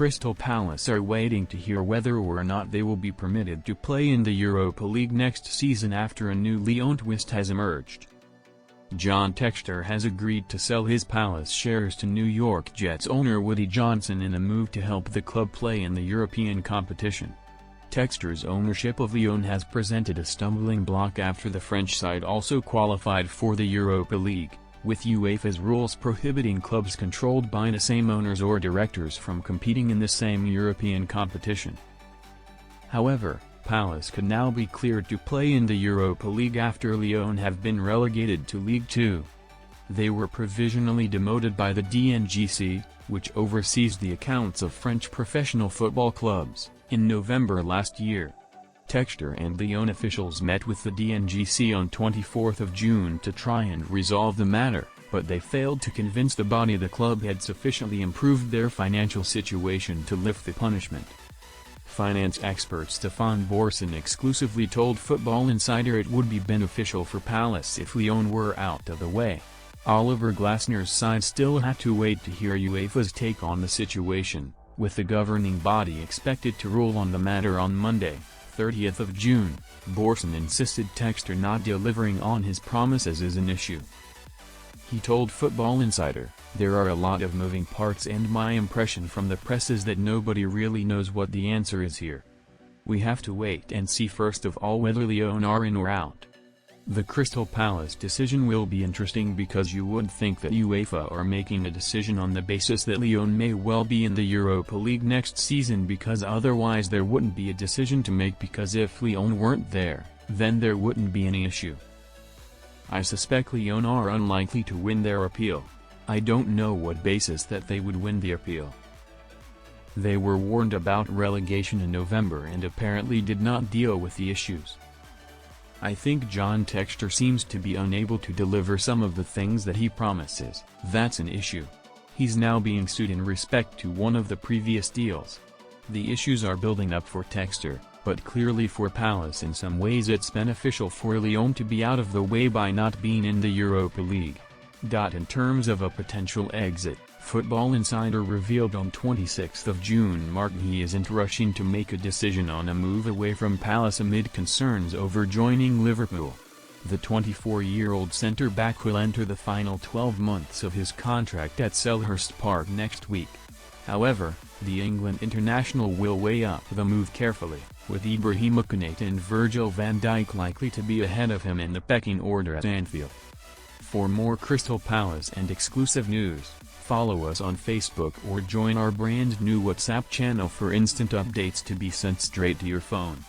Crystal Palace are waiting to hear whether or not they will be permitted to play in the Europa League next season after a new Lyon twist has emerged. John Textor has agreed to sell his Palace shares to New York Jets owner Woody Johnson in a move to help the club play in the European competition. Textor's ownership of Lyon has presented a stumbling block after the French side also qualified for the Europa League, with UEFA's rules prohibiting clubs controlled by the same owners or directors from competing in the same European competition. However, Palace could now be cleared to play in the Europa League after Lyon have been relegated to Ligue 2. They were provisionally demoted by the DNGC, which oversees the accounts of French professional football clubs, in November last year. Textor and Lyon officials met with the DNGC on 24 June to try and resolve the matter, but they failed to convince the body the club had sufficiently improved their financial situation to lift the punishment. Finance expert Stefan Borson exclusively told Football Insider it would be beneficial for Palace if Lyon were out of the way. Oliver Glasner's side still had to wait to hear UEFA's take on the situation, with the governing body expected to rule on the matter on Monday, 30 June. Borson insisted Textor not delivering on his promises is an issue. He told Football Insider, "There are a lot of moving parts and my impression from the press is that nobody really knows what the answer is here. We have to wait and see first of all whether Lyon are in or out." The Crystal Palace decision will be interesting because you would think that UEFA are making a decision on the basis that Lyon may well be in the Europa League next season, because otherwise there wouldn't be a decision to make, because if Lyon weren't there, then there wouldn't be any issue. I suspect Lyon are unlikely to win their appeal. I don't know what basis that they would win the appeal. They were warned about relegation in November and apparently did not deal with the issues. I think John Textor seems to be unable to deliver some of the things that he promises. That's an issue. He's now being sued in respect to one of the previous deals. The issues are building up for Textor, but clearly for Palace in some ways it's beneficial for Lyon to be out of the way by not being in the Europa League. In terms of a potential exit, Football Insider revealed on 26 June Martin isn't rushing to make a decision on a move away from Palace amid concerns over joining Liverpool. The 24-year-old centre-back will enter the final 12 months of his contract at Selhurst Park next week. However, the England international will weigh up the move carefully, with Ibrahima Konate and Virgil van Dijk likely to be ahead of him in the pecking order at Anfield. For more Crystal Palace and exclusive news, follow us on Facebook or join our brand new WhatsApp channel for instant updates to be sent straight to your phone.